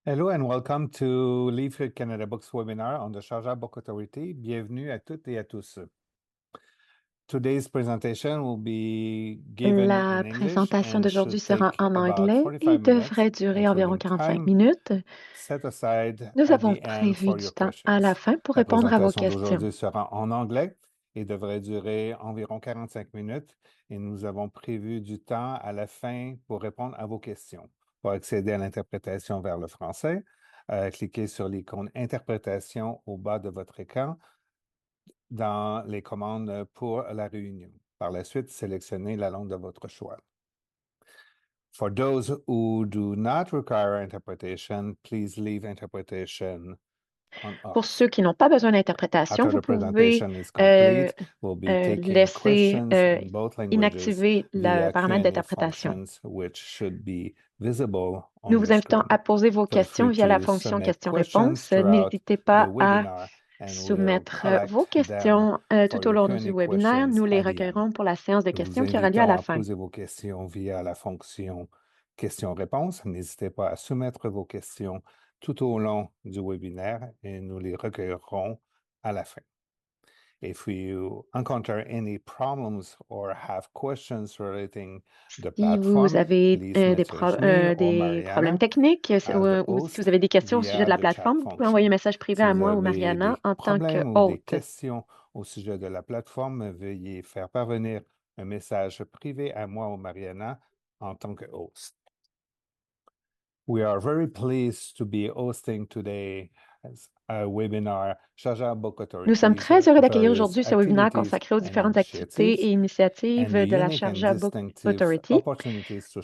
Hello and welcome to Leaf Canada Books webinar on the Sharjah Book Authority. Bienvenue à toutes et à tous. Today's presentation will be given La in English présentation and d'aujourd'hui should sera take en about anglais et 45 minutes, devrait durer environ including 45 time minutes. set aside Nous at avons the end prévu for du your temps à la questions. fin pour La répondre à vos présentation questions. d'aujourd'hui sera en anglais et devrait durer environ 45 minutes et nous avons prévu du temps à la fin pour répondre à vos questions. Pour accéder à l'interprétation vers le français, cliquez sur l'icône Interprétation au bas de votre écran dans les commandes pour la réunion. Par la suite, sélectionnez la langue de votre choix. For those who do not require interpretation, please leave interpretation on Pour off. ceux qui n'ont pas besoin d'interprétation, After vous the pouvez presentation is complete, we'll be taking laisser questions in both languages inactiver le via paramètre Q&A d'interprétation. functions, which should be visible on Nous your vous invitons screen. à poser vos Feel questions free via la to fonction submit questions questions-réponses. throughout N'hésitez the pas à webinar, and we'll soumettre vos collect them questions for tout au your long du Q&A webinaire. questions Nous les at the end. recueillerons pour la séance de Nous vous questions qui aura lieu à invitons la à fin. poser vos questions via la fonction questions-réponses. N'hésitez pas à soumettre vos questions tout au long du webinaire et nous les recueillerons à la fin. If you encounter any problems or have questions relating the Si vous platform, avez please message me or des problèmes Mariana techniques as the ou si vous host avez des questions au sujet via de la the chat plateforme, vous pouvez envoyer un function. message privé Si à vous moi ou avez Mariana des en tant que problèmes ou des hôte. questions au sujet de la plateforme, veuillez faire parvenir un message privé à moi ou Mariana en tant que host. We are very pleased to be hosting today a webinar, Sharjah Book Nous sommes Authority's très heureux d'accueillir various aujourd'hui ce webinaire activities consacré aux and différentes activités et initiatives, initiatives and the de la unique and Sharjah Book distinctive Authority, opportunities to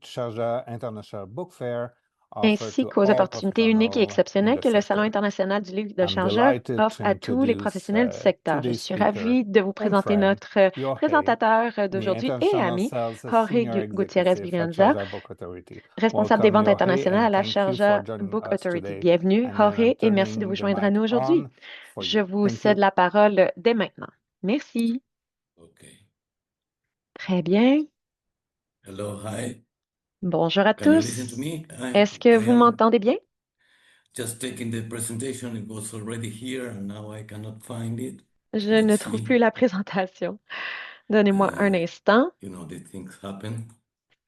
Sharjah International Book Fair offer ainsi to qu'aux all opportunités uniques et professionals in exceptionnelles the que le Salon sector. international du livre de I'm Sharjah delighted offre to à tous les introduce professionnels du secteur. Je today's suis speaker ravie de vous and présenter friend, notre Jorge, présentateur the d'aujourd'hui et International ami, Sales Jorge Senior Gutiérrez Executive at Brianza, Sharjah Book Authority. responsable des Welcome, ventes Jorge, internationales à and la thank you for Sharjah joining Book us Authority. today. Bienvenue, And I am Jorge, et merci de vous turning the joindre à mic nous aujourd'hui. on for Je you. vous Thank cède you. la parole dès maintenant. Merci. Okay. Très bien. Hello, hi. Bonjour à Can you listen to tous. me? Est-ce que I vous am m'entendez bien? just taking the presentation. It was already here, and now I cannot find it. Je ne Let's trouve see. plus la présentation. Donnez-moi un instant. You know, these things happen.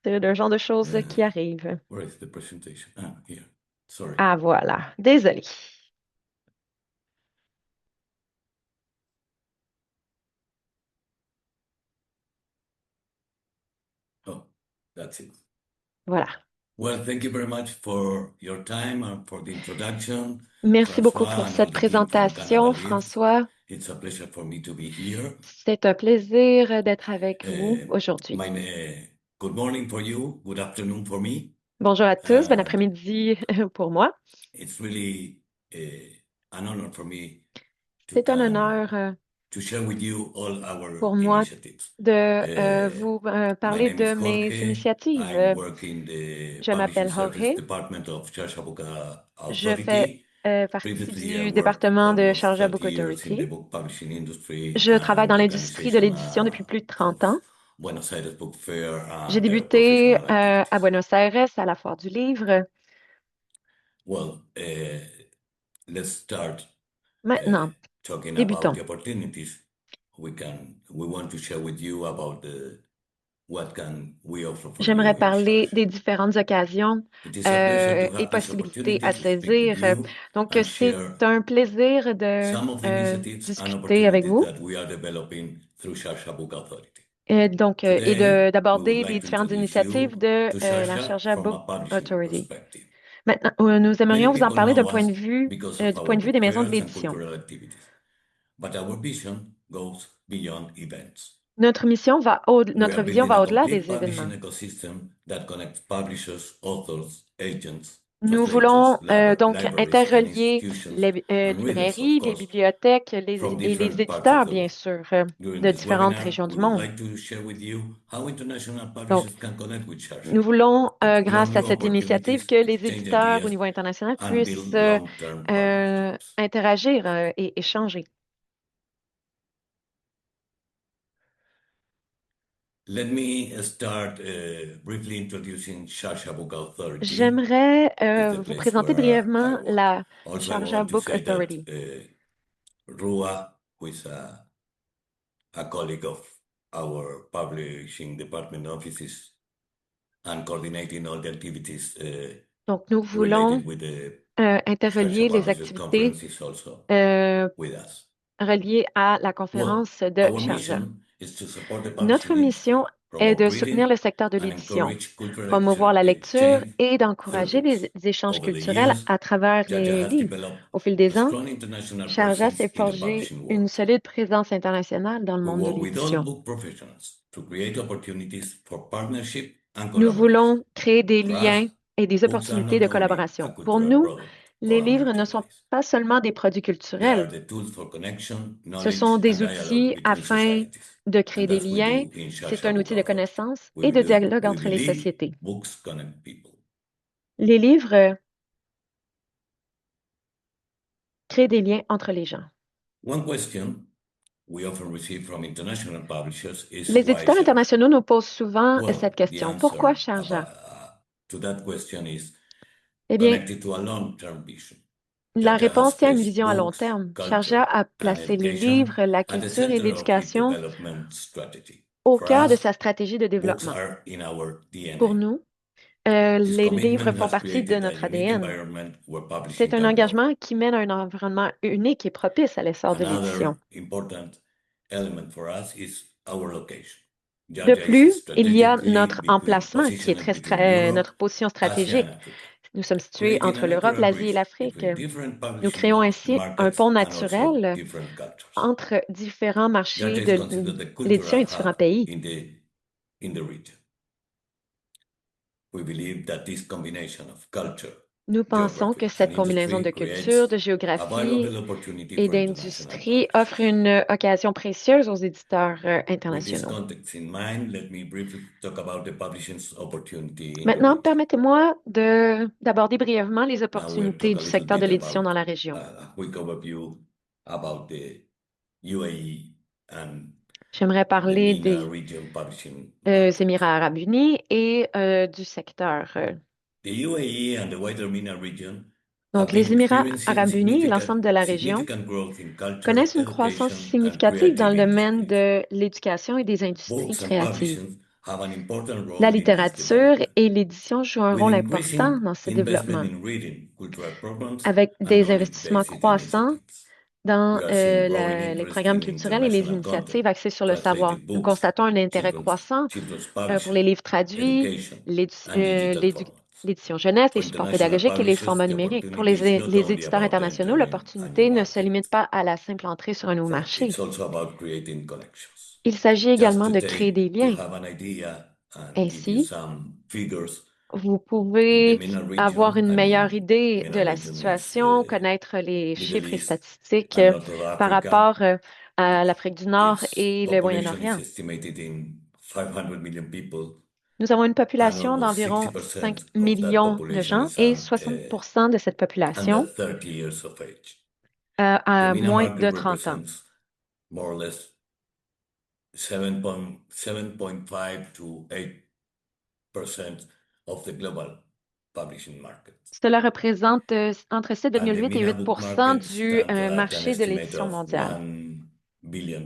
C'est le genre de choses qui arrivent. Where is the presentation? Ah, here. Sorry. Ah, voilà. Désolée. Oh, that's it. Voilà. Well, thank you very much for your time and for the introduction, Merci beaucoup pour François and all cette the team from Canada présentation, Lift. François. It's a pleasure for me to be here. C'est un plaisir d'être avec vous aujourd'hui. Good morning for you. Good afternoon for me. Bonjour à tous, bon après-midi pour moi. It's really an honor for me C'est un honneur to share with you all our pour moi initiatives. de vous My parler name is de mes Jorge. initiatives. I work in the Je Publishing m'appelle Service Jorge. Department of Chachabuca Je fais Authority. partie Previously, I du worked département de almost Sharjah 30 Book years in the Authority. book publishing industry Je travaille and dans the l'industrie de organization l'édition depuis plus de 30 of ans. Buenos Aires Book Fair J'ai and their débuté professional activities. à Buenos Aires, à la Foire du Livre. Well, let's start Maintenant, talking about débutons. the opportunities we want to share with you about what can we offer for you J'aimerais in parler Sharjah. des différentes occasions It is a pleasure to et have this possibilités opportunity à to speak with saisir. you Donc, and c'est share un plaisir de some of the initiatives and discuter avec opportunities vous. that we are developing through Sharjah Book Authority. Donc, et Today, we would d'aborder les like to différentes introduce initiatives you de to la Sharjah Sharjah from Book a publishing Authority. perspective. Maintenant, nous Many aimerions vous en people parler know us because of du point our de vue book des maisons de fairs and l'édition. cultural activities. But our vision goes beyond events. Notre vision va a au-delà complete des événements. publishing ecosystem that connects publishers, authors, agents, Nous translators, voulons donc libraries, and interrelier institutions, les and readers, of librairies, les course, bibliothèques from et les different parts of éditeurs, the bien world. sûr, During de this différentes webinar, régions we du would monde. like to share with you how international Donc, publishers can connect with Sharjah, nous voulons, explore grâce à new cette initiative, opportunities, que les exchange éditeurs au ideas, niveau international and puissent build long-term partnerships. interagir et échanger. let me start briefly introducing Sharjah Book Authority. J'aimerais It's the vous place présenter where I brièvement work. la Also, I Sharjah want to Book say that Authority. Rua, who is a colleague of our publishing department offices and coordinating all the activities Donc, nous voulons related with the interrelier Sharjah les Publishers activités Conference is also with us. reliées à la Well, conférence de our Sharjah. mission is to support the Notre publishing industry, mission est promote de soutenir reading, le secteur de and l'édition, encourage cultural promouvoir la lecture exchange et through d'encourager books. les échanges Over the culturels years, à travers Sharjah les has livres. developed Au fil a des ans, strong international Sharjah presence s'est in the forgé publishing une world. solide présence internationale dans le We monde de work with all l'édition. book professionals to create opportunities for partnership and Nous collaboration. voulons créer des For liens us, et des books are opportunités not de only a collaboration. Pour cultural nous, product les or a livres ne sont merchandise. pas seulement des produits They are culturels, the tools for connection, ce knowledge, sont and des dialogue outils between afin societies. de And créer des that's what we liens. do in C'est Sharjah un Book outil de Authority. connaissance et de dialogue entre les believe sociétés. books connect people. Les livres créent des liens entre les gens. One question we often receive from international publishers is Les why éditeurs Sharjah? internationaux nous posent souvent Well, cette the question. answer Pourquoi Sharjah? to that question is Eh bien, connected to a long-term vision. la Sharjah has réponse tient à une placed vision à long books, terme. culture, Sharjah a and placé les education livres, la at the culture et center of its l'éducation development strategy. au For cœur de us, sa stratégie de books développement. are in our Pour DNA. nous, This les livres commitment font has partie de created a notre unique ADN. environment where publishing C'est un can grow. engagement qui mène à un environnement unique et propice à l'essor de l'édition. Another important element for us is our location. De Sharjah plus, is il y a strategically notre emplacement qui est positioned between Europe, notre position Asia, stratégique. and Africa, Nous sommes situés creating entre a l'Europe, natural l'Asie et bridge l'Afrique. between different Nous publishing créons ainsi un markets pont and also naturel different cultures. entre différents marchés Sharjah is de considered the l'édition et cultural différents hub pays. in the region. We believe that this combination of culture, Nous pensons geography, que and cette combinaison de industry culture, creates de a géographie valuable opportunity et for international d'industrie publishers. offre une occasion précieuse aux éditeurs With this internationaux. context in mind, let me briefly talk about the publishing opportunity in the Maintenant, region. permettez-moi d'aborder brièvement les Now we'll opportunités talk a du little secteur de bit l'édition about dans la région. a quick overview about the UAE and J'aimerais the parler MENA des region publishing market. Émirats arabes unis et du secteur. The UAE and the wider MENA region Donc, have les been Émirats experiencing arabes unis et l'ensemble de la région significant growth in culture, connaissent une croissance education, and significative dans creative le domaine industries. de l'éducation et des industries Books and créatives. publishing have an important La role in this littérature development. et l'édition jouent un With rôle important increasing dans ce investment développement, in reading, cultural programs, avec and des investissements knowledge-based croissants initiatives. dans We are seeing growing les interest programmes in culturels et les international content, initiatives axées sur le savoir. translated Nous books, constatons un intérêt children's croissant children's pour publishing, les livres traduits, education, and digital formats. l'édition jeunesse, les For supports international pédagogiques et les publishers, formats the numériques. Pour opportunity is not les only éditeurs about internationaux, entering a new l'opportunité ne se market, limite pas à la simple entrée sur un nouveau marché. it's also about creating connections. Il s'agit Just également to de créer des to liens. have an idea and give you Ainsi, some figures, vous in the pouvez MENA avoir region, une I meilleure mean, idée de MENA la region is situation, connaître les Middle chiffres et East statistiques and North of par Africa. rapport à l'Afrique du Nord Its et le population is Moyen-Orient. estimated in 500 million people, Nous avons une and population almost d'environ 60% 5 of that millions de population gens is et 60% de cette under population 30 years of age. a The MENA moins market de 30 ans. represents more or less 7.5 to 8% of the global publishing market. Cela représente entre And the 7,8 et MENA 8 book market du stands at an marché de estimate l'édition of mondiale. $1 billion.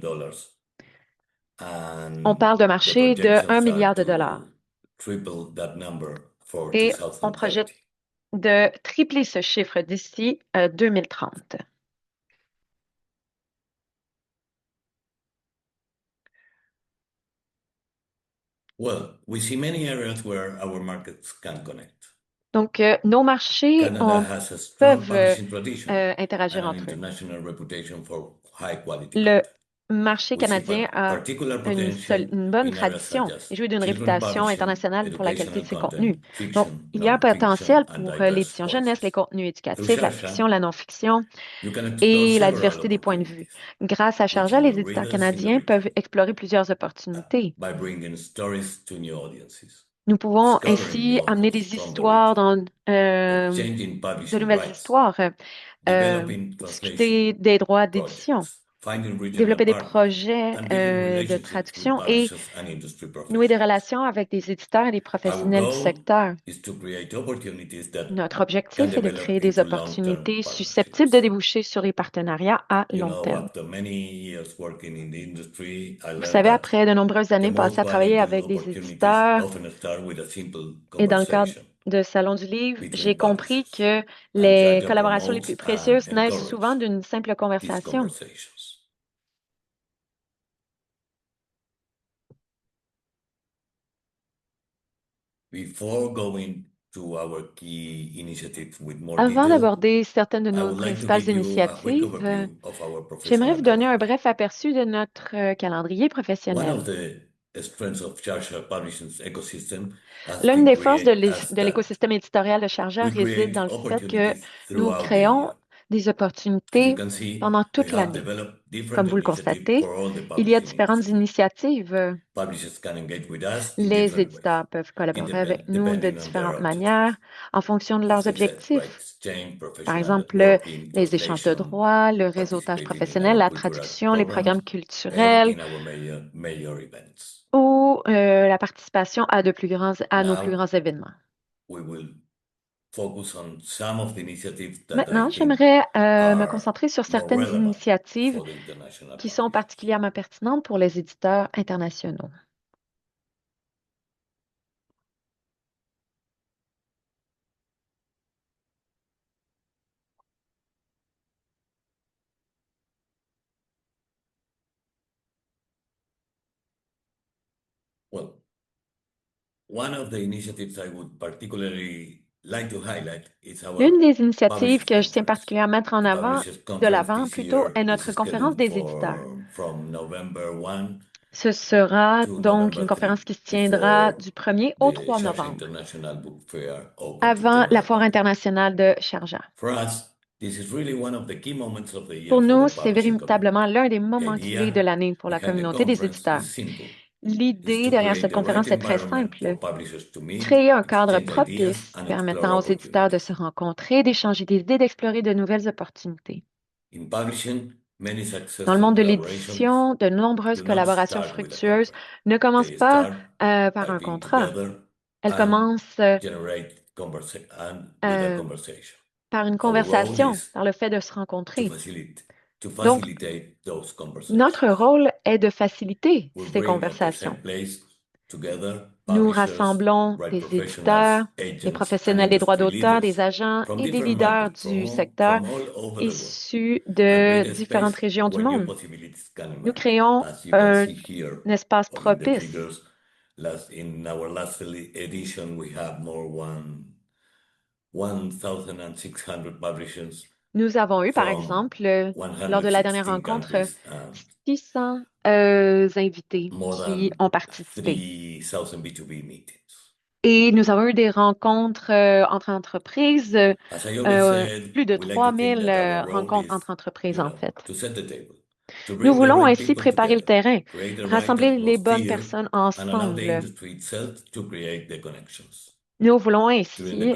On And parle de the marché de 1 projections are milliard de to dollars. triple that number for Et on 2030. projette de tripler ce chiffre d'ici 2030. Well, we see many areas where our markets can connect. Donc, nos marchés Canada has a strong peuvent publishing tradition and interagir an entre eux. international reputation for high quality Le content. marché We see canadien a particular potential une bonne in areas such tradition et as jouit d'une children réputation publishing, internationale pour la qualité de educational ses content, contenus. Donc, fiction, il y a un non-fiction, potentiel and pour diverse l'édition jeunesse, les voices. contenus Through éducatifs, la Sharjah, fiction, la non-fiction you can explore et la several diversité des points de vue. opportunities, Grâce à Sharjah, reaching les new éditeurs readers in the canadiens region peuvent explorer plusieurs opportunités. by bringing stories to new audiences, Nous pouvons discovering ainsi new amener authors des from the histoires region, de exchanging publishing nouvelles rights, histoires, developing discuter translation des droits d'édition. projects, développer des projets de traduction et nouer des relations avec des éditeurs et des professionnels du secteur. Notre objectif est de créer des opportunités susceptibles de déboucher sur des partenariats à long terme. Vous savez, après de nombreuses années passées à travailler avec des éditeurs et dans le cadre de Salon du Livre, j'ai compris que les collaborations les plus précieuses naissent souvent d'une simple conversation. Avant d'aborder certaines de nos principales initiatives, j'aimerais vous donner un bref aperçu de notre calendrier professionnel. L'une des forces de l'écosystème éditorial de Charger réside dans le fait que nous créons des opportunités pendant toute l'année. Comme vous le constatez, il y a différentes initiatives. Les éditeurs peuvent collaborer avec nous de différentes manières en fonction de leurs objectifs. Par exemple, les échanges de droits, le réseautage professionnel, la traduction, les programmes culturels ou la participation à nos plus grands événements. Maintenant, j'aimerais me concentrer sur certaines initiatives qui sont particulièrement pertinentes pour les éditeurs internationaux. L'une des initiatives que je tiens particulièrement à mettre de l'avant plutôt, est notre conférence des éditeurs. Ce sera donc une conférence qui se tiendra du 1er au 3 novembre, avant la Foire internationale de Sharjah. Pour nous, c'est véritablement l'un des moments clés de l'année pour la communauté des éditeurs. L'idée derrière cette conférence est très simple. Créer un cadre propice permettant aux éditeurs de se rencontrer, d'échanger des idées, d'explorer de nouvelles opportunités. Dans le monde de l'édition, de nombreuses collaborations fructueuses ne commencent pas par un contrat. Elles commencent par une conversation, par le fait de se rencontrer. Donc, notre rôle est de faciliter ces conversations. Nous rassemblons des éditeurs, des professionnels des droits d'auteur, des agents et des leaders du secteur issus de différentes régions du monde. Nous créons un espace propice. Nous avons eu, par exemple, lors de la dernière rencontre, 600 invités qui ont participé. Et nous avons eu des rencontres entre entreprises, plus de 3000 rencontres entre entreprises, en fait. Nous voulons ainsi préparer le terrain, rassembler les bonnes personnes ensemble. Nous voulons ainsi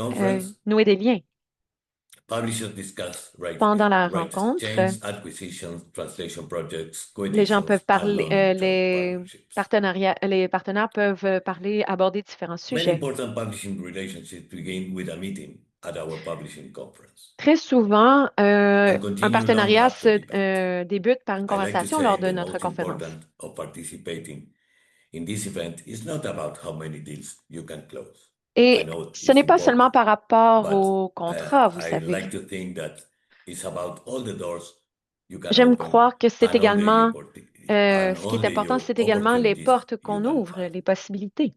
nouer des liens. Pendant la rencontre, les gens peuvent parler, les partenaires peuvent parler, aborder différents sujets. Très souvent, un partenariat se débute par une conversation lors de notre conférence. Et ce n'est pas seulement par rapport au contrat, vous savez. J'aime croire que c'est également, ce qui est important, c'est également les portes qu'on ouvre, les possibilités.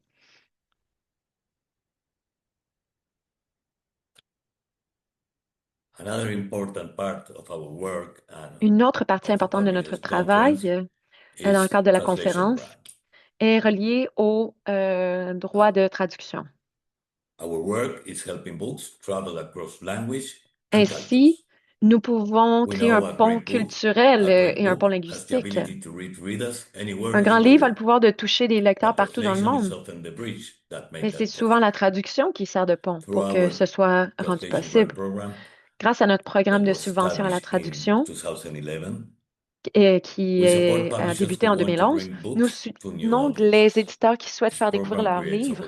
Une autre partie importante de notre travail, dans le cadre de la conférence, est reliée au droit de traduction. Ainsi, nous pouvons créer un pont culturel et un pont linguistique. Un grand livre a le pouvoir de toucher des lecteurs partout dans le monde, mais c'est souvent la traduction qui sert de pont pour que ce soit rendu possible. Grâce à notre programme de subvention à la traduction, a débuté en 2011. Nous soutenons les éditeurs qui souhaitent faire découvrir leurs livres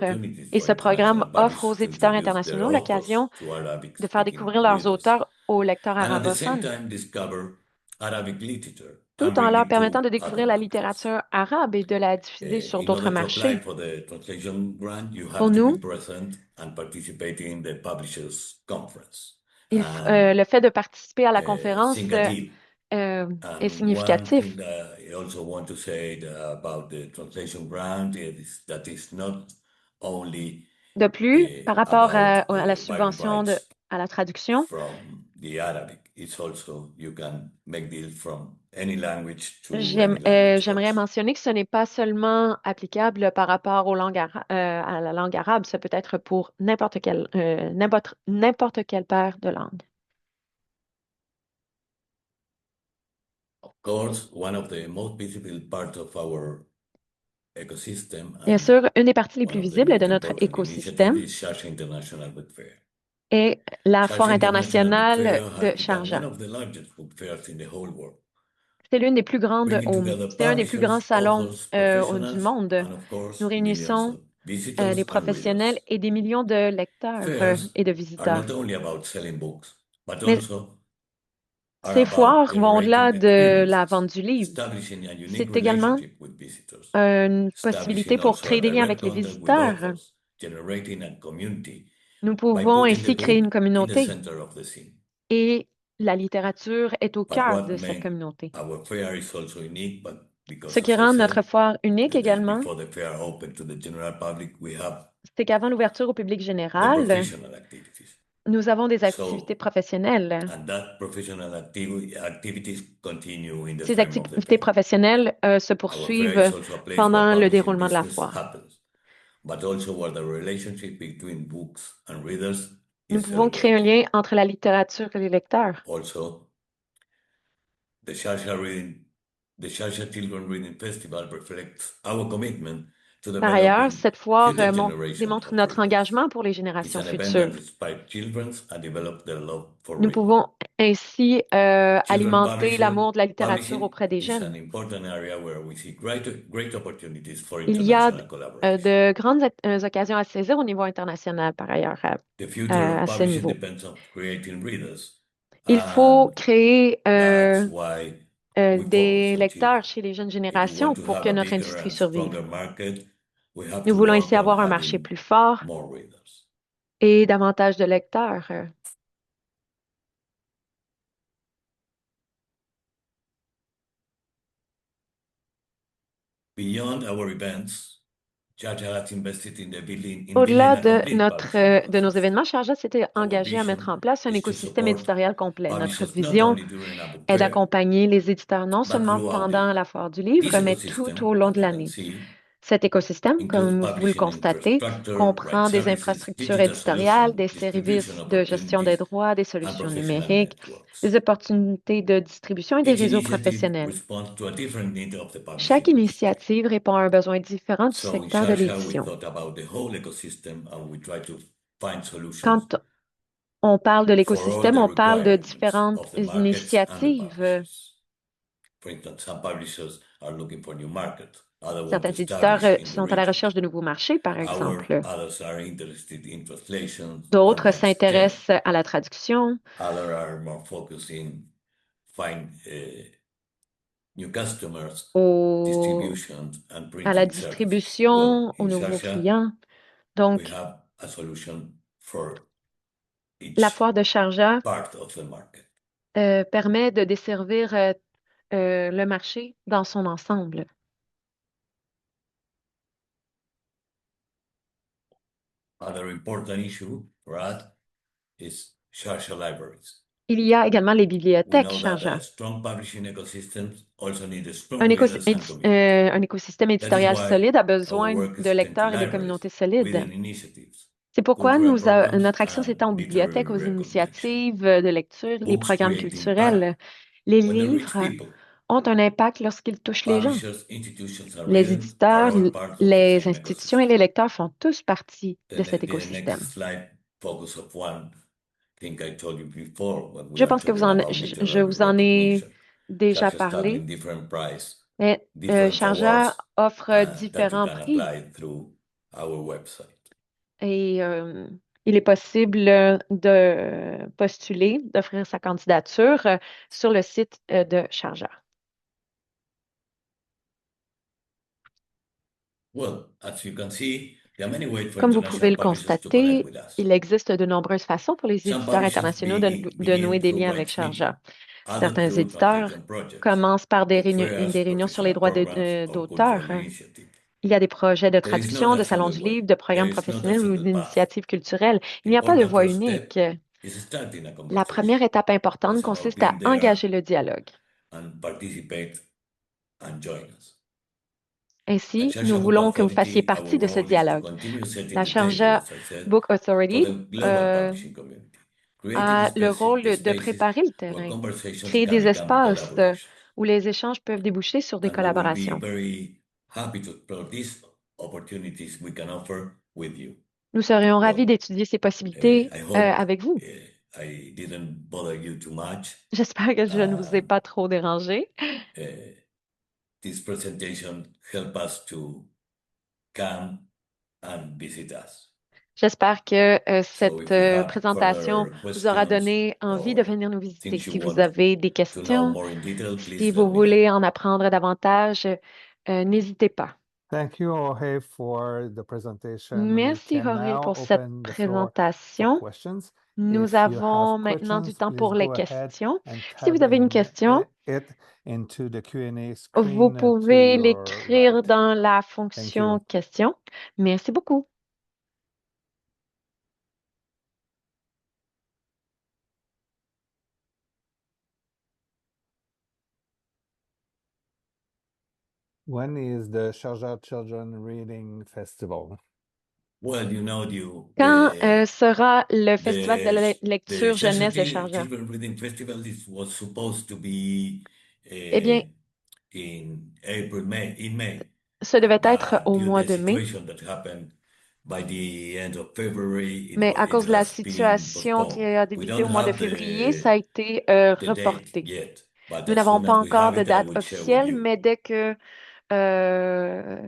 et ce programme offre aux éditeurs internationaux l'occasion de faire découvrir leurs auteurs aux lecteurs arabophones, tout en leur permettant de découvrir la littérature arabe et de la diffuser sur d'autres marchés. Pour nous, le fait de participer à la conférence est significatif. De plus, par rapport à la subvention à la traduction, j'aimerais mentionner que ce n'est pas seulement applicable par rapport à la langue arabe, ça peut être pour n'importe quel paire de langues. Bien sûr, une des parties les plus visibles de notre écosystème est la Foire internationale de Sharjah. C'est l'une des plus grandes, c'est un des plus grands salons du monde. Nous réunissons des professionnels et des millions de lecteurs et de visiteurs. Mais ces foires vont au-delà de la vente du livre. C'est également une possibilité pour créer des liens avec les visiteurs. Nous pouvons ainsi créer une communauté et la littérature est au cœur de cette communauté. Ce qui rend notre foire unique également, c'est qu'avant l'ouverture au public général, nous avons des activités professionnelles. Ces activités professionnelles se poursuivent pendant le déroulement de la foire. Nous pouvons créer un lien entre la littérature et les lecteurs. The Sharjah Children Reading Festival reflects our commitment to Par ailleurs, developing cette foire future generations démontre of notre readers. engagement pour les générations It's an event futures. that inspires children and develops their love for Nous reading. pouvons ainsi Children alimenter l'amour de la littérature publishing auprès des is an jeunes. important area where we see great opportunities for Il y a international collaboration. de grandes occasions à saisir au niveau international, par ailleurs, The future à of ce publishing niveau. depends on creating readers. Il faut créer That's why we des focus on lecteurs children. chez les jeunes If we générations want to pour have que a notre bigger industrie and survive. stronger market, we have Nous to voulons work ainsi on avoir un marché having plus fort more readers. et davantage de lecteurs. Beyond our events, Sharjah has invested in the building Au-delà a complete publishing de nos ecosystem. événements, Sharjah s'était engagé à mettre en place un Is to écosystème support éditorial complet. Notre publishers not vision only during a book est fair, d'accompagner les éditeurs non but seulement throughout the pendant year. la foire du livre, This mais tout ecosystem, au long as de you can l'année. see, Cet écosystème, comme includes vous le publishing constatez, infrastructure, comprend rights des services, infrastructures digital éditoriales, solutions, des distribution services de gestion des opportunities, droits, des and solutions professional numériques, networks. des opportunités de distribution et des Each réseaux initiative professionnels. responds to a different need of the Chaque publishing industry. initiative répond à un besoin différent du So in secteur de Sharjah, we l'édition. thought about the whole ecosystem and we try to find solutions Quand on parle de for all l'écosystème, the on parle de requirements différentes of the markets and the initiatives. publishers. For instance, some publishers are looking for new markets. Others want Certains to éditeurs establish in the sont à la region. recherche de nouveaux marchés, par exemple. Others are interested in translations, D'autres online STEM. s'intéressent à la traduction. Others are more focused in find new customers, distribution and à la printing services. Well, distribution, aux in nouveaux Sharjah, clients. we Donc, have a solution for la each foire de Sharjah part of the market. permet de desservir le marché dans son ensemble. Other important issue for us is Sharjah libraries. Il y a également les We bibliothèques know that Sharjah. strong publishing ecosystems also need strong Un, readers and community. un écosystème That is éditorial why solide a our besoin work de extends to lecteurs et de libraries, communautés solides. reading initiatives, C'est pourquoi cultural programs, notre action and s'étend aux bibliothèques, aux literary recommendations. initiatives de lecture, les Books programmes creating culturels. art. Les When they reach livres people, ont un impact lorsqu'ils touchent les gens. publishers, institutions, and Les readers are éditeurs, all part of the les same institutions et ecosystem. les lecteurs font tous partie de Then cet the écosystème. next slide focus of one thing I told you before when we Je are pense que talking about literary je vous en ai recognition. déjà Sharjah start parlé, in different price, mais different Sharjah awards offre that you différents can prix apply through our website. et il est possible de postuler, d'offrir sa candidature sur le site de Sharjah. Well, as you can see, there are many ways for Comme vous pouvez international le publishers to connect constater, with us. il existe de nombreuses façons pour les Some éditeurs publishers internationaux de nouer begin des through liens avec rights meeting, Sharjah. others Certains through éditeurs translation projects, commencent par book des fairs, réunions sur les professional droits programs, or d'auteur. cultural initiatives. Il y a des projets de There is no traduction, de that salons single du way. livre, de There programmes is not a professionnels ou single path. d'initiatives culturelles. Il The n'y a pas de important voie first unique. step is starting a La conversation. première étape importante It's about consiste à being there engager le dialogue. and participate and join us. At Ainsi, Sharjah nous Book voulons que vous fassiez Authority, partie our de ce role is to dialogue. continue setting La the table, Sharjah as I said, Book for Authority the global publishing community, creating a le rôle de spaces préparer le where terrain, conversations créer can des become espaces collaboration. où les échanges peuvent déboucher sur des And we will be collaborations. very happy to explore these opportunities we can offer with you. Nous serions ravis Well, d'étudier ces possibilités I hope avec vous. I didn't bother you too much. J'espère que je ne vous ai pas trop dérangé. This presentation help us to come and visit us. J'espère que So cette if you have présentation further vous aura questions donné envie de or venir nous visiter. things you Si vous want avez des to know questions, more in detail, si please vous let me know. voulez en apprendre davantage, n'hésitez pas. Thank you, Jorge, for the presentation. We Merci, can Jorge, now pour cette open the floor for présentation. questions. Nous If you have avons maintenant du questions, temps please pour les go ahead questions. and Si vous type avez une question, it into the Q&A vous screen to pouvez your l'écrire right. dans la Thank fonction you. question. Merci beaucoup. When is the Sharjah Children Reading Festival? Well, Quand sera le Festival de la the lecture Sharjah jeunesse de Sharjah? Children Reading Festival was supposed to be Eh bien, in May, ce devait être but au due to mois the de mai, situation that happened by the end of February, mais à cause it de la has been situation qui postponed. a We débuté don't au mois de have février, ça a été the date reporté. yet, but Nous as n'avons soon pas as we encore have de it, I date will share with officielle, you. mais dès que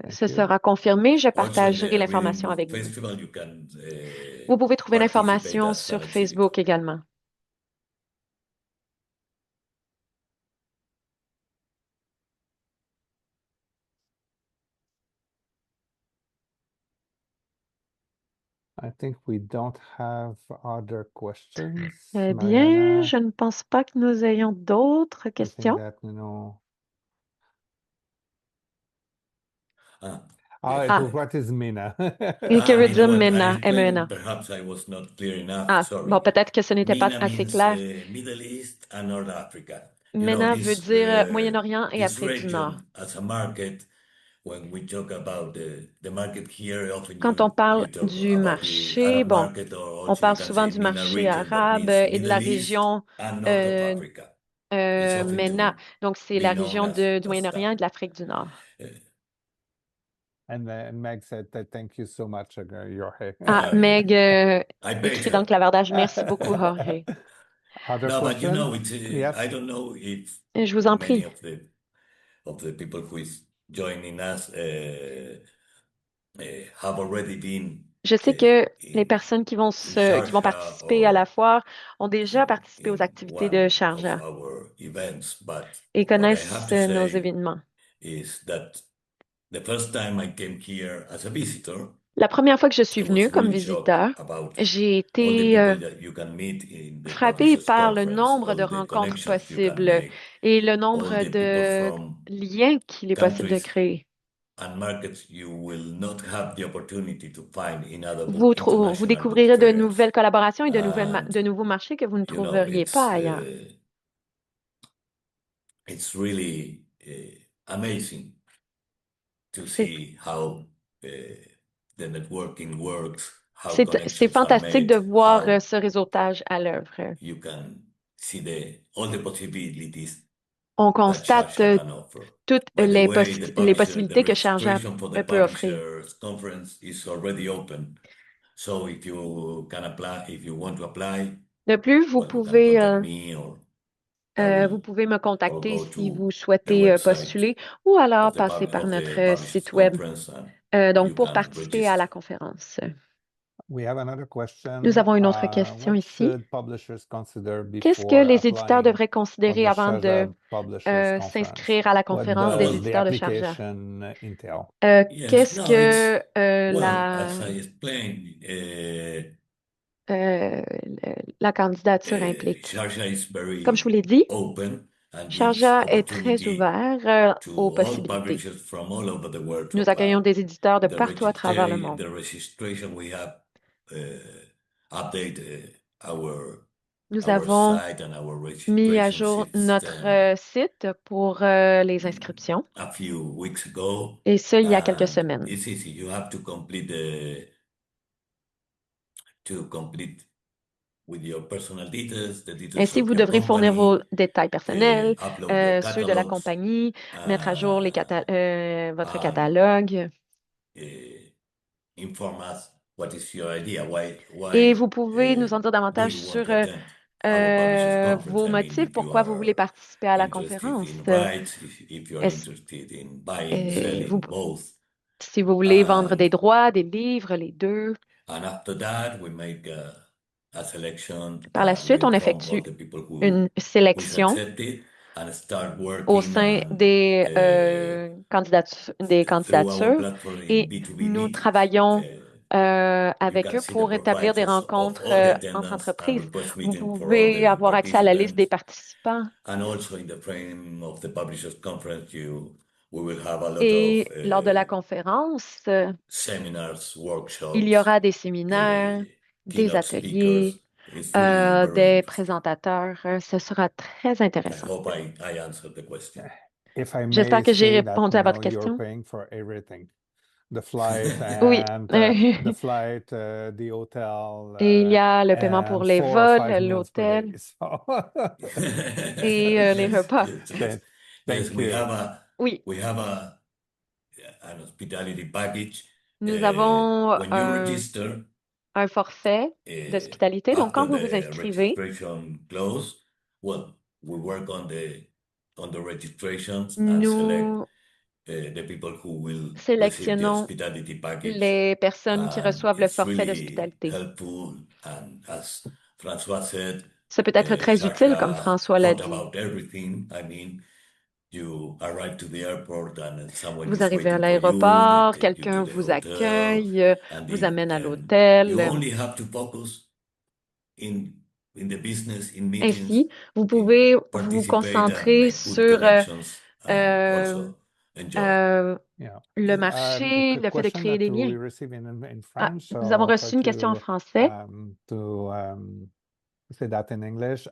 Thank ce you. sera confirmé, je Also, in partagerai the Reading l'information Book avec vous. Festival, you can Vous pouvez trouver participate l'information as an sur exhibitor. Facebook également. I think we don't have other questions. Eh bien, Mariana, je ne pense pas que nous ayons d'autres I think questions. that, Yes. what is MENA? Et que veut You know dire what? I MENA, explained, MENA? perhaps I was not clear enough. Ah, Sorry. bon, peut-être que ce n'était pas MENA assez means clair. Middle East and North Africa. MENA veut dire Moyen-Orient et This Afrique du Nord. region as a market, when we talk about the market here, often Quand on you parle talk du about the marché, Arab bon, market, or on also you parle can souvent say du MENA marché region, that arabe means et de la Middle East région and North of Africa. It's often MENA. to Donc, c'est be la known région as du Moyen-Orient et that. de l'Afrique du Nord. And Meg said that thank you so much, Jorge. Ah, Meg I paid écrit dans le her. clavardage. Merci beaucoup, Jorge. Other No, but you questions? know, it's Yes. I don't know if Je vous en many prie. of the people who is joining us have already been Je sais que les in personnes qui vont Sharjah participer à la or foire ont déjà participé aux in activités de one of Sharjah our events, but et what I have connaissent to nos say événements. is that the first time I came here as a visitor, La première fois que je suis I was venue comme really shocked visiteur, about j'ai all the été people that you can meet in the frappée Publishers par le Conference, nombre de all the rencontres connections you can possibles make, et le all nombre the people de from liens qu'il est possible de countries créer. and markets you will not have the opportunity to find in other Vous international book découvrirez de fairs. nouvelles collaborations et And de nouveaux marchés que vous ne you know, trouveriez pas ailleurs. it's really amazing to see how the networking works, how C'est connections are fantastique de made, voir how ce réseautage à l'œuvre. you can see all the possibilities On that constate Sharjah can offer. toutes By the les way, the possibilités que Sharjah registration for the peut offrir. Publishers Conference is already open. So if you can apply, if you want to apply, De plus, vous well, you can pouvez contact me or Vous pouvez me or contacter go si to vous the souhaitez website postuler ou alors of the passer par of the notre Publishers site web. Conference, and Donc, you pour can participer à la register. conférence. We have another question. Nous avons une autre question What ici. should publishers consider Qu'est-ce que before les éditeurs applying devraient for considérer the avant de Sharjah Publishers Conference? s'inscrire à la What conférence des does the éditeurs de Sharjah? application entail? Yes, Qu'est-ce no, que it's well, la, as I explained, la candidature implique? Sharjah is Comme je vous very l'ai dit, open and gives Sharjah est très opportunity ouvert aux to all possibilités. publishers from all over the world to Nous accueillons apply. des éditeurs de The partout à travers le monde. registration we have update Nous our avons site and our mis à registration jour since notre site pour les inscriptions, a few weeks ago. et ce, il y a quelques And semaines. it's easy. You have to complete with your personal details, the details Ainsi, of vous your devrez fournir vos company, détails personnels, upload your ceux de la catalogs, compagnie, mettre à jour votre and catalogue. inform us what is your idea, Et why vous pouvez nous en dire do davantage you want sur to attend our publishers conference? vos I mean, motifs, if you pourquoi vous voulez are participer à la interested conférence. in rights, if you are Est-ce- interested in buying, selling, both. Si vous voulez vendre And des droits, des livres, les deux. And after that, we make a selection. Par la suite, We on inform all effectue the people who une is sélection accepted and start au working sein on des through our candidatures platform in et B2B nous meetings. travaillons You avec can eux see the pour établir des profiles of rencontres all the entre attendance and entreprises. request Vous meeting for all pouvez the avoir accès à la liste des participants. participants. And also in the frame of the Publishers Conference, we will have a lot Et of lors de la conférence, seminars, workshops, il y aura des séminaires, des keynote ateliers, speakers. It's really very des interesting. présentateurs. Ce sera très I intéressant. hope I answered the question. If I J'espère may que j'ai say that, répondu à you know, votre you're question. paying for everything. The flight Oui. and the flight, the hotel, Et il y a le paiement pour and les 4 or vols, 5 meals per l'hôtel day. So et les repas. Yes, thank we you. have Oui, an hospitality package. nous avons When you register, un forfait d'hospitalité. Donc, quand after vous vous the inscrivez, registration close, well, we work on the registrations and nous select the people who will receive the sélectionnons hospitality package. les personnes qui And reçoivent le it's forfait really d'hospitalité. helpful. And as François said, Ça peut être très utile, comme Sasha François l'a thought dit. about everything. I mean, you arrive to the airport and someone Vous is arrivez à waiting for you. l'aéroport, They take you quelqu'un to the vous hotel, accueille, and vous amène à you l'hôtel. only have to focus in the business, in meetings, Ainsi, vous pouvez vous participate and concentrer make good sur connections, and euh, also enjoy. Yeah. le marché, le fait de Question créer that des we liens. receive in Ah, French, nous so avons I'll reçu try une question en français, to say that in English.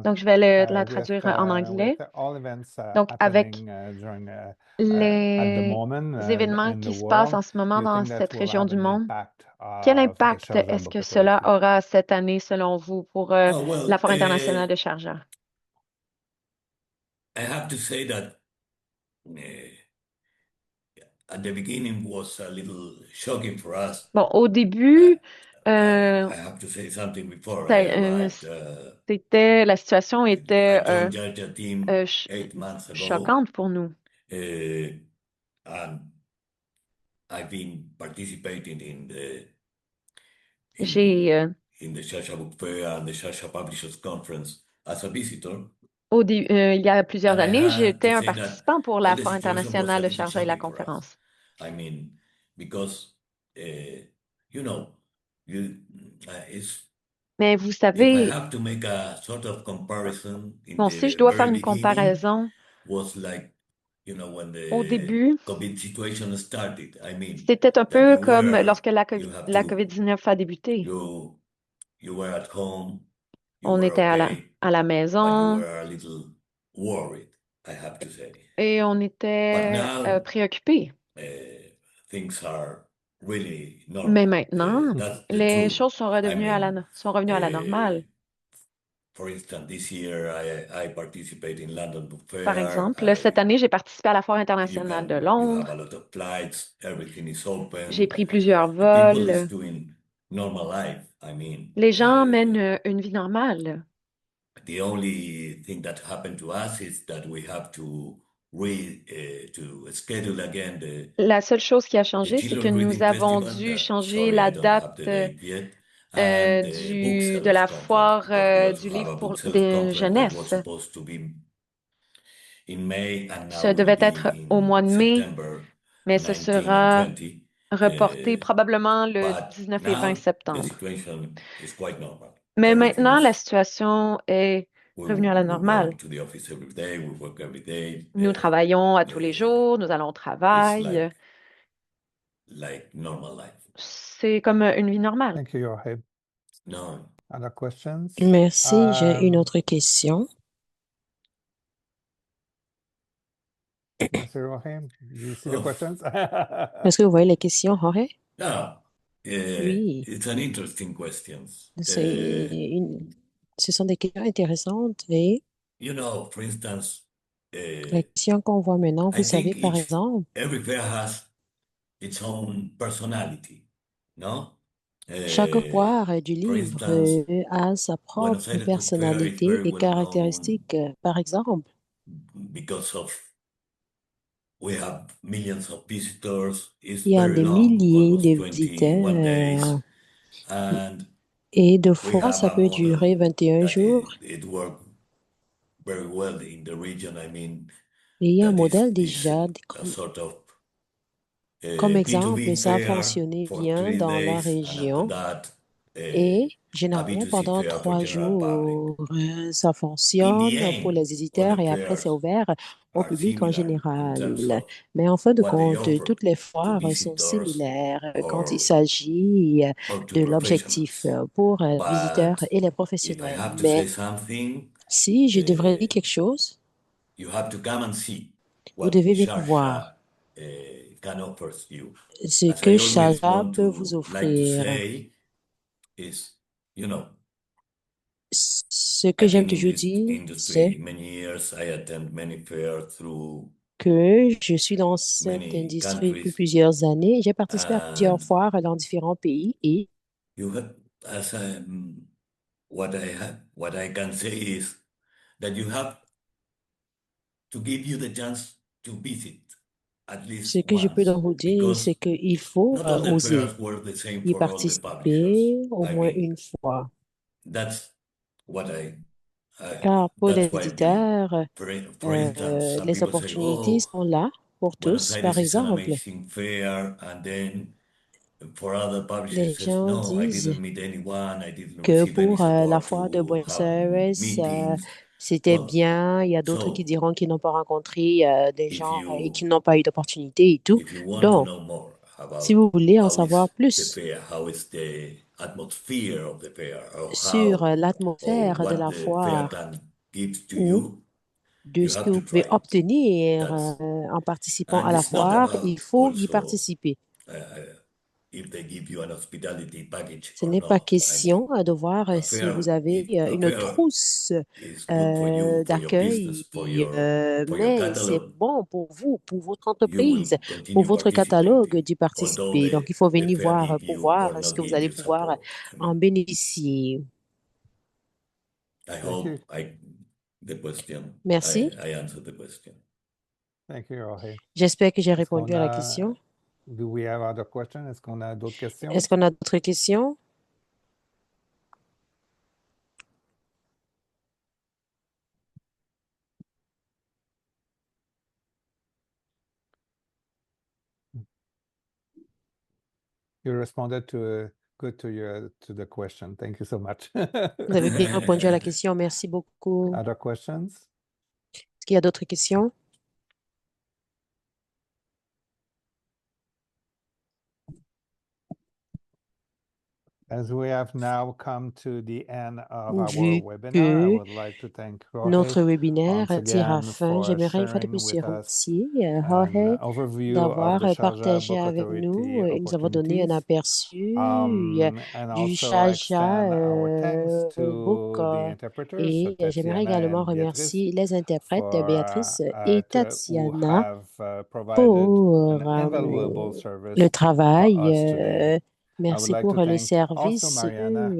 donc je vais la With traduire en anglais. all events Donc, avec happening during at the les moment événements in the qui se passent world, en ce moment you dans think that cette will région have du an monde, impact quel of the impact Sharjah est-ce Book que cela Authority? aura cette année selon vous pour Oh, well, la Foire internationale de Sharjah? I have to say that at the beginning was a little shocking for us. Bon, au début, I have to say something before I arrived. la situation I était joined Georgia team 8 months ago, choquante pour nous. and I've been participating in J'ai, the Sharjah Book Fair and the Sharjah Publishers Conference as a visitor. il y a plusieurs And I années, had j'étais to un say that participant pour all la the Foire situation was internationale a de little Sharjah et la shocking for us. conférence. I mean, because you know, it's Mais vous if I savez, have to make a sort of comparison in bon, the si je dois faire very une beginning, comparaison, was like, you know, when au the début, COVID situation started. I mean, c'était un that peu you comme were, lorsque la you have la to, COVID-19 a débuté. you were at home, you On were était à okay, la but you maison were a little worried, I have to say. et on But était now, préoccupés. things are really Mais normal. maintenant, That's the les truth. choses sont I redevenues mean, sont revenues à la normale. for instance, this year I participate in London Book Par Fair. exemple, cette année, j'ai participé à la Foire You internationale de have Londres. a lot of flights, everything is J'ai open. pris plusieurs People is vols. doing normal life. I mean, Les gens mènent une vie normale. the only thing that happened to us is that we have to to schedule again La seule chose qui a the changé, c'est que Children's nous Reading avons Festival. dû That, changer sorry, I la don't date have the date yet. And the de la Booksellers Conference, foire because we also du have livre a pour Booksellers des Conference that was jeunesses. supposed to be in May, and now Ce will devait être be au in mois de mai, September mais ce 19 and sera 20. reporté probablement le But 19 et 20 now the septembre. situation is quite normal. Mais Everything maintenant, la is, situation est revenue à la we go normale. to the office every day, we work every day. Nous travaillons à tous les Uh, jours, nous allons au it's travail. like normal life. C'est comme une vie normale. Thank you, Jorge. No. Other questions? Merci. J'ai une autre question. Mr. Jorge, do you see the questions? Est-ce que vous voyez les questions, Jorge? No. Oui. It's an interesting question. Ce sont des questions intéressantes et You know, for instance, la question qu'on voit maintenant, vous I savez, think par exemple, every fair has its own personality, no? chaque foire du For livre instance, a sa Buenos propre Aires Book Fair is personnalité very et well known caractéristiques. Par exemple, because of we have millions of visitors. It's il y a very des long, milliers almost de 21 days, visiteurs and et de we fois, have ça a peut durer model 21 that jours. it worked very well in the region. I mean, Et il y a un that modèle is déjà, a sort of comme B2B exemple, ça a fair fonctionné for bien three dans la days, and after région. that, Et a généralement, B2C pendant fair for 3 general public. jours, ça In the fonctionne pour end, les all visiteurs the et après, c'est fairs ouvert au are public en similar in terms général. of Mais en fin de what they compte, offer toutes les to foires sont visitors similaires quand il or s'agit to de l'objectif professionals. pour les visiteurs But et les if I professionnels. have to say Mais something, si je devrais dire quelque chose, you have to come and see vous what devez venir voir Sharjah can offer you. ce As que I always Sharjah want peut vous to like to offrir. say is, you know, Ce que I've j'aime been in toujours this dire, c'est industry many years. I attend many fairs through que je suis dans cette many industrie depuis countries, plusieurs années. J'ai participé à plusieurs and foires dans différents pays et you have, as I, what I can say is that you have to give you the chance to visit at ce least que je peux once, donc vous dire, c'est because qu'il faut not all the oser fairs were the same y for all the publishers. participer au I moins mean, une fois. that's what Car pour les that's why éditeurs, for instance, some les people say, opportunités "Oh, sont là pour Buenos tous. Par Aires is an exemple, amazing fair," and then for other publishers les says, gens "No, I disent didn't meet anyone. I didn't que receive any pour la support foire de to Buenos have Aires, meetings." c'était Well, bien. Il y a d'autres qui so diront qu'ils n'ont pas rencontré des if gens et you qu'ils n'ont pas eu d'opportunité et tout. if you want to Donc, know more si about vous voulez en how is savoir the plus fair, how is the atmosphere of the fair, or sur how or l'atmosphère de what la the fair foire can give to ou you, de you ce que have to vous pouvez try it. obtenir That's en participant and à la it's not foire, il about faut y also participer. if they give you an hospitality package Ce or n'est pas not. I mean, question de voir a si vous fair avez a une fair trousse is good for you, for your business, d'accueil, for your mais c'est catalog. bon pour vous, pour votre You will entreprise, pour continue votre catalogue participating, d'y although participer. Donc, il faut the venir fair voir give pour you or voir ce not que vous give allez you pouvoir support. I en mean, bénéficier. I Thank you. hope the question, Merci. I answered the question. Thank you, Jorge. J'espère que j'ai Est-ce répondu qu'on à la a, question. do we have other questions? Est-ce qu'on a d'autres questions? Est-ce qu'on a d'autres questions? You responded good to the question. Thank you so much. Vous avez bien répondu à la question. Merci beaucoup. Other questions? Est-ce qu'il y a d'autres questions? As we have now come to the end of our Vu webinar, I que would like to thank Jorge notre webinaire once tire à again fin, for j'aimerais une fois de sharing plus se with us remercier an Jorge overview of d'avoir the Sharjah partagé Book avec Authority nous et nous avons donné un opportunities. aperçu And du also Sharjah extend our thanks Book to the interpreters, et j'aimerais Tatiana également and Beatrice, remercier les interprètes for Béatrice et who Tatiana have provided pour an invaluable service le for travail us today. Merci like pour to le thank also service Mariana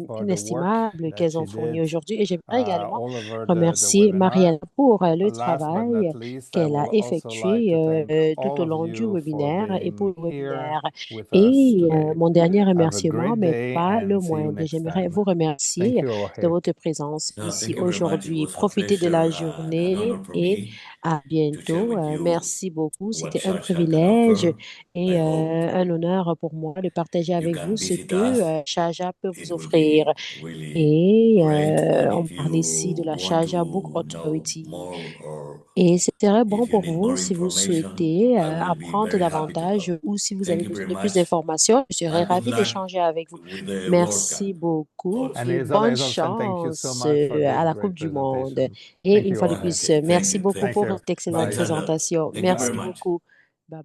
for the work inestimable that qu'elles she ont fourni did aujourd'hui. Et j'aimerais également all over the remercier webinar. Mariana pour le Last but not travail least, I qu'elle a would also like effectué to thank tout all au of long du you for webinaire et pour being le here webinaire. with us Et today. mon dernier Have a remerciement, great mais day pas le and see you moindre, next j'aimerais time. vous Thank remercier you, de Jorge. votre présence No, ici thank you very much. It aujourd'hui. was a Profitez de la pleasure and an journée honor for et me à to share bientôt. with you Merci beaucoup. what C'était un Chacha can privilège offer. I et hope un honneur pour moi de partager you avec can vous ce visit que us. Shaja peut vous It will offrir. be really Et great. And on if parle ici de you la want Shaja Book to know Authority. more or Et c'est très bon if you pour need vous more si vous information, souhaitez I will be apprendre very happy to davantage help. ou si vous Thank avez you very besoin de plus much d'informations, je serais and good ravie luck d'échanger avec vous. with the World Cup Merci beaucoup And also. et Hazel, bonne Hazelson, thank you so chance much for this à la great Coupe du Monde. presentation. Et Thank une you fois de all. plus, Okay, thank merci you. beaucoup Thank pour you. cette excellente Bye, Bye. Chanda. présentation. Thank you Merci very Bye. much. beaucoup. Bye bye.